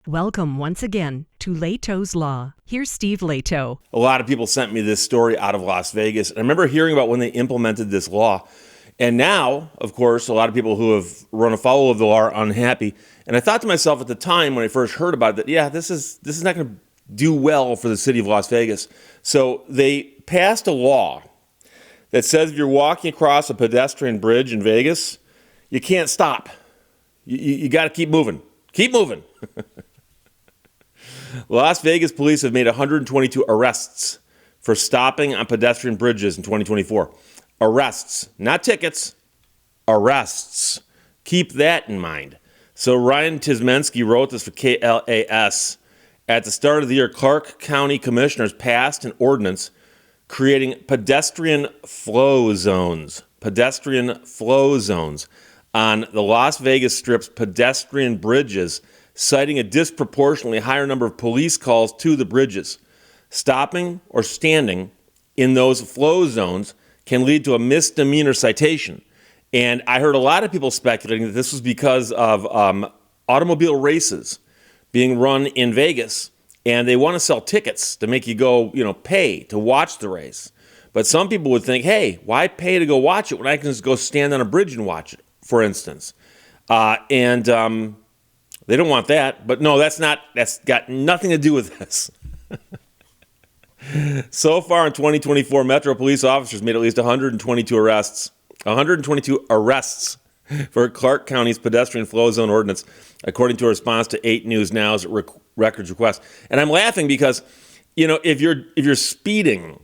Welcome once again to Lehto's Law. Here's Steve Lehto. A lot of people sent me this story out of Las Vegas. And I remember hearing about when they implemented this law. And now, of course, a lot of people who have run afoul of the law are unhappy. And I thought to myself at the time when I first heard about it that, this is not going to do well for the city of Las Vegas. So they passed a law that says if you're walking across a pedestrian bridge in Vegas, you can't stop. You got to keep moving. Keep moving. Las Vegas police have made 122 arrests for stopping on pedestrian bridges in 2024. Arrests, not tickets, arrests. Keep that in mind. So Ryan Tismensky wrote this for KLAS. At the start of the year, Clark County commissioners passed an ordinance creating pedestrian flow zones on the Las Vegas Strip's pedestrian bridges, citing a disproportionately higher number of police calls to the bridges. Stopping or standing in those flow zones can lead to a misdemeanor citation. And I heard a lot of people speculating that this was because of automobile races being run in Vegas, and they want to sell tickets to make you go, pay to watch the race. But some people would think, hey, why pay to go watch it when I can just go stand on a bridge and watch it, for instance. They don't want that, but no, that's got nothing to do with this. So far in 2024, Metro police officers made at least 122 arrests for Clark County's pedestrian flow zone ordinance, according to a response to 8 News Now's records request. And I'm laughing because, if you're speeding,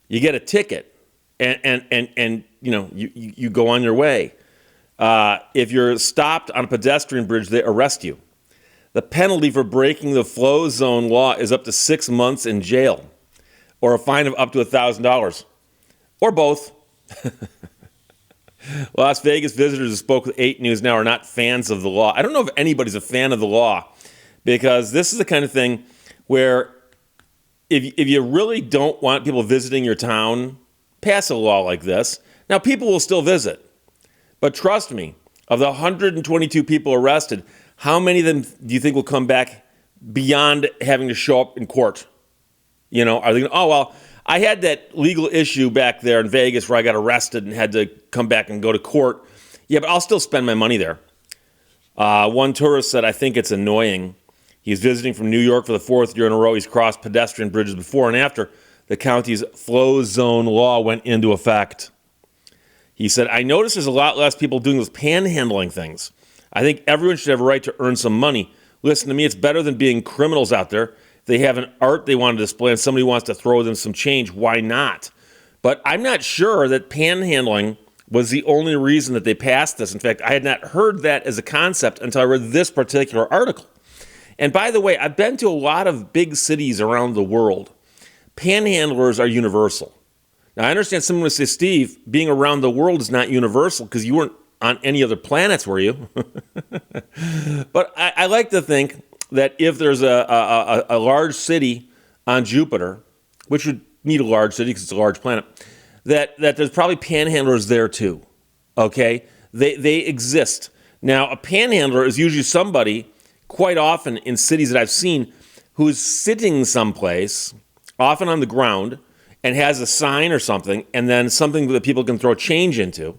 you get a ticket, and you go on your way. If you're stopped on a pedestrian bridge, they arrest you. The penalty for breaking the flow zone law is up to 6 months in jail or a fine of up to $1,000 or both. Las Vegas visitors who spoke with 8 News Now are not fans of the law. I don't know if anybody's a fan of the law because this is the kind of thing where if you really don't want people visiting your town, pass a law like this. Now, people will still visit. But trust me, of the 122 people arrested, how many of them do you think will come back beyond having to show up in court? Are they going, I had that legal issue back there in Vegas where I got arrested and had to come back and go to court. Yeah, but I'll still spend my money there. One tourist said, I think it's annoying. He's visiting from New York for the 4th year in a row. He's crossed pedestrian bridges before and after the county's flow zone law went into effect. He said, I notice there's a lot less people doing those panhandling things. I think everyone should have a right to earn some money. Listen to me, it's better than being criminals out there. If they have an art they want to display and somebody wants to throw them some change, why not? But I'm not sure that panhandling was the only reason that they passed this. In fact, I had not heard that as a concept until I read this particular article. And by the way, I've been to a lot of big cities around the world. Panhandlers are universal. Now, I understand someone would say, Steve, being around the world is not universal because you weren't on any other planets, were you? But I like to think that if there's a large city on Jupiter, which would need a large city because it's a large planet, that there's probably panhandlers there too, okay? They exist. Now, a panhandler is usually somebody, quite often in cities that I've seen, who's sitting someplace, often on the ground, and has a sign or something, and then something that people can throw change into.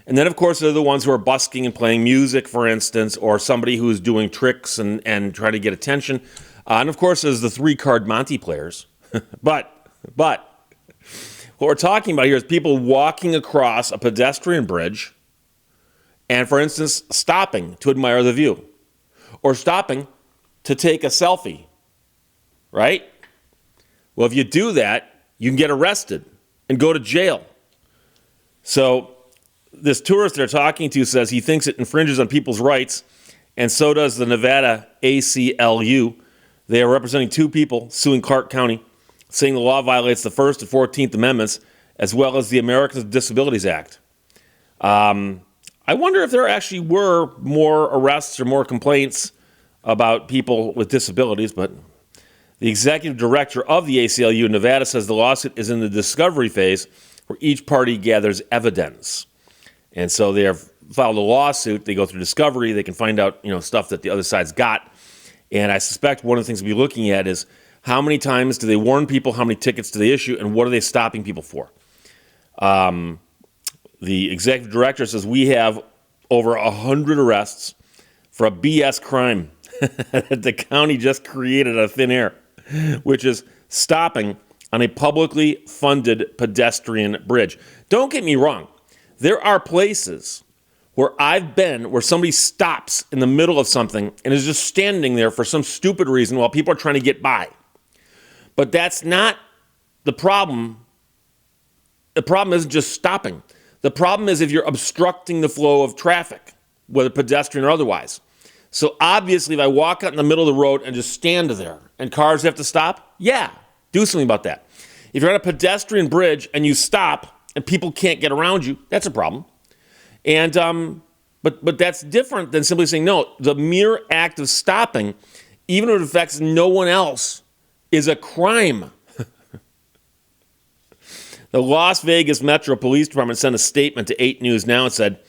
And then, of course, they're the ones who are busking and playing music, for instance, or somebody who's doing tricks and trying to get attention. And, of course, there's the 3-card Monte players. But what we're talking about here is people walking across a pedestrian bridge and, for instance, stopping to admire the view or stopping to take a selfie, right? Well, if you do that, you can get arrested and go to jail. So this tourist they're talking to says he thinks it infringes on people's rights, and so does the Nevada ACLU. They are representing 2 people suing Clark County, saying the law violates the First and 14th Amendments, as well as the Americans with Disabilities Act. I wonder if there actually were more arrests or more complaints about people with disabilities, but the executive director of the ACLU in Nevada says the lawsuit is in the discovery phase where each party gathers evidence. And so they have filed a lawsuit. They go through discovery. They can find out, stuff that the other side's got. And I suspect one of the things we'll be looking at is how many times do they warn people, how many tickets do they issue, and what are they stopping people for? The executive director says we have over 100 arrests for a BS crime that the county just created out of thin air, which is stopping on a publicly funded pedestrian bridge. Don't get me wrong. There are places where I've been where somebody stops in the middle of something and is just standing there for some stupid reason while people are trying to get by. But that's not the problem. The problem isn't just stopping. The problem is if you're obstructing the flow of traffic, whether pedestrian or otherwise. So obviously, if I walk out in the middle of the road and just stand there and cars have to stop, yeah, do something about that. If you're on a pedestrian bridge and you stop and people can't get around you, that's a problem. And but that's different than simply saying, no, the mere act of stopping, even if it affects no one else, is a crime. The Las Vegas Metro Police Department sent a statement to 8 News Now and said,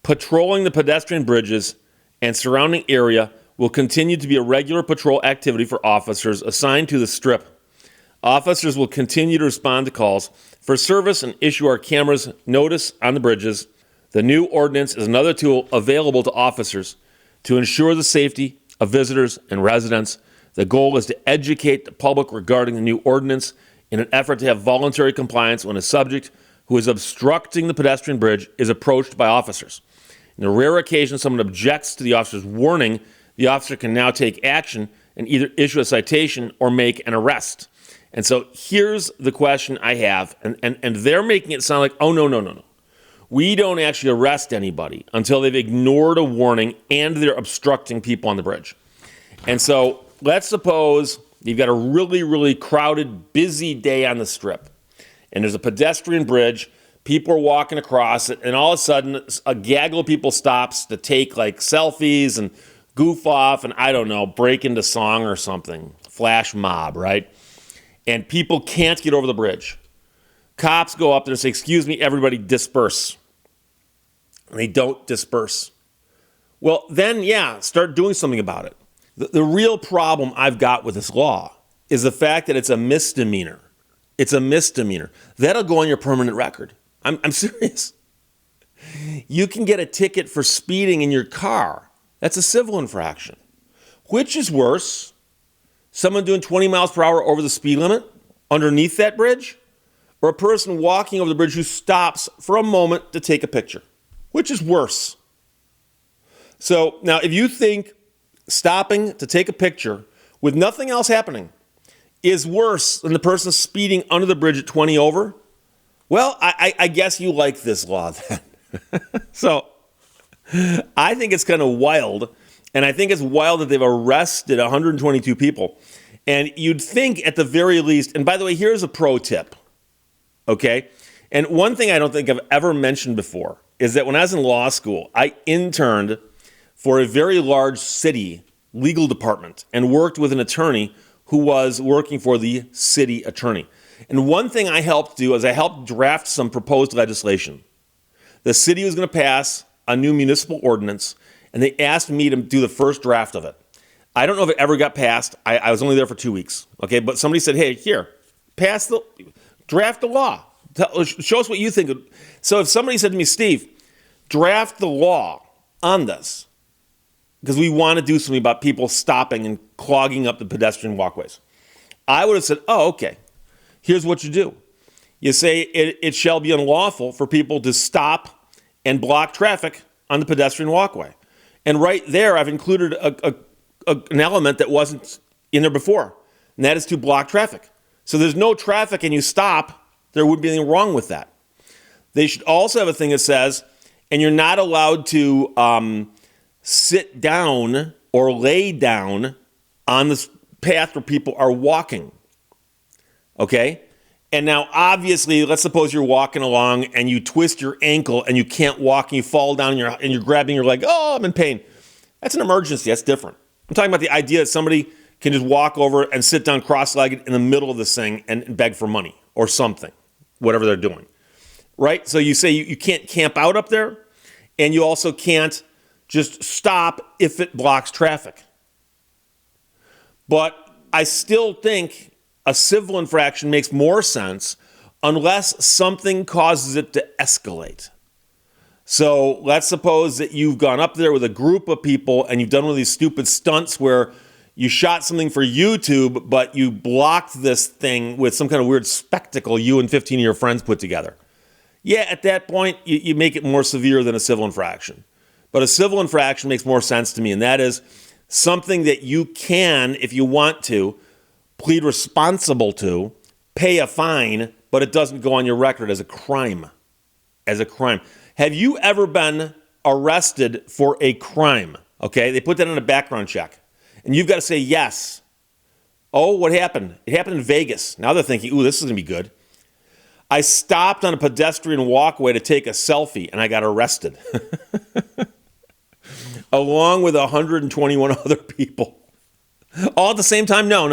patrolling the pedestrian bridges and surrounding area will continue to be a regular patrol activity for officers assigned to the Strip. Officers will continue to respond to calls for service and issue our cameras notice on the bridges. The new ordinance is another tool available to officers to ensure the safety of visitors and residents. The goal is to educate the public regarding the new ordinance in an effort to have voluntary compliance when a subject who is obstructing the pedestrian bridge is approached by officers. In the rare occasion someone objects to the officer's warning, the officer can now take action and either issue a citation or make an arrest. And so here's the question I have, and they're making it sound like, oh, no. We don't actually arrest anybody until they've ignored a warning and they're obstructing people on the bridge. And so let's suppose you've got a really, really crowded, busy day on the Strip, and there's a pedestrian bridge. People are walking across it, and all of a sudden, a gaggle of people stops to take like selfies and goof off, and I don't know, break into song or something. Flash mob, right? And people can't get over the bridge. Cops go up there and say, excuse me, everybody disperse. And they don't disperse. Well, then, yeah, start doing something about it. The real problem I've got with this law is the fact that it's a misdemeanor. It's a misdemeanor. That'll go on your permanent record. I'm serious. You can get a ticket for speeding in your car. That's a civil infraction. Which is worse? Someone doing 20 miles per hour over the speed limit underneath that bridge? Or a person walking over the bridge who stops for a moment to take a picture? Which is worse? So now if you think stopping to take a picture with nothing else happening is worse than the person speeding under the bridge at 20 over, well, I guess you like this law then. So I think it's kind of wild, and I think it's wild that they've arrested 122 people. And you'd think at the very least, and by the way, here's a pro tip, okay? And one thing I don't think I've ever mentioned before is that when I was in law school, I interned for a very large city legal department and worked with an attorney who was working for the city attorney. And one thing I helped do is I helped draft some proposed legislation. The city was going to pass a new municipal ordinance, and they asked me to do the first draft of it. I don't know if it ever got passed. I was only there for 2 weeks, okay? But somebody said, hey, here, draft the law. Show us what you think. So if somebody said to me, Steve, draft the law on this, because we want to do something about people stopping and clogging up the pedestrian walkways, I would have said, oh, okay, here's what you do. You say it shall be unlawful for people to stop and block traffic on the pedestrian walkway. And right there, I've included an element that wasn't in there before, and that is to block traffic. So there's no traffic and you stop, there wouldn't be anything wrong with that. They should also have a thing that says, and you're not allowed to sit down or lay down on this path where people are walking, okay? And now, obviously, let's suppose you're walking along and you twist your ankle and you can't walk and you fall down and you're grabbing your leg. Oh, I'm in pain. That's an emergency. That's different. I'm talking about the idea that somebody can just walk over and sit down cross-legged in the middle of this thing and beg for money or something, whatever they're doing, right? So you say you can't camp out up there, and you also can't just stop if it blocks traffic. But I still think a civil infraction makes more sense unless something causes it to escalate. So let's suppose that you've gone up there with a group of people and you've done one of these stupid stunts where you shot something for YouTube, but you blocked this thing with some kind of weird spectacle you and 15 of your friends put together. Yeah, at that point, you make it more severe than a civil infraction. But a civil infraction makes more sense to me, and that is something that you can, if you want to, plead responsible to, pay a fine, but it doesn't go on your record as a crime. As a crime. Have you ever been arrested for a crime? Okay, they put that on a background check. And you've got to say yes. Oh, what happened? It happened in Vegas. Now they're thinking, ooh, this is going to be good. I stopped on a pedestrian walkway to take a selfie, and I got arrested. Along with 121 other people. All at the same time? No.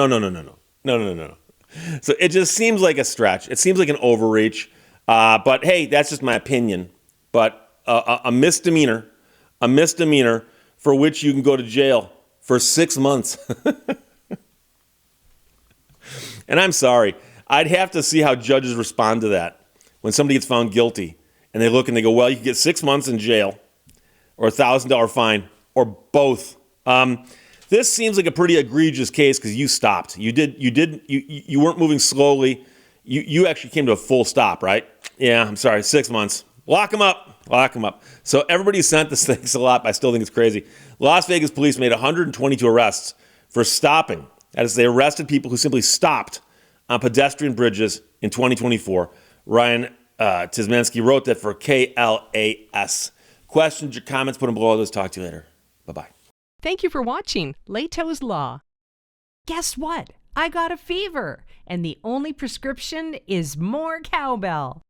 So it just seems like a stretch. It seems like an overreach. But hey, that's just my opinion. But a misdemeanor for which you can go to jail for 6 months. And I'm sorry. I'd have to see how judges respond to that when somebody gets found guilty and they look and they go, well, you can get 6 months in jail or $1,000 fine or both. This seems like a pretty egregious case because you stopped. You weren't moving slowly. You actually came to a full stop, right? Yeah, I'm sorry, 6 months. Lock them up. So everybody sent this thanks a lot, but I still think it's crazy. Las Vegas police made 122 arrests for stopping. That is, they arrested people who simply stopped on pedestrian bridges in 2024. Ryan Tizmansky wrote that for KLAS. Questions or comments, put them below. Let's talk to you later. Bye-bye. Thank you for watching Lehto's Law. Guess what? I got a fever, and the only prescription is more cowbell.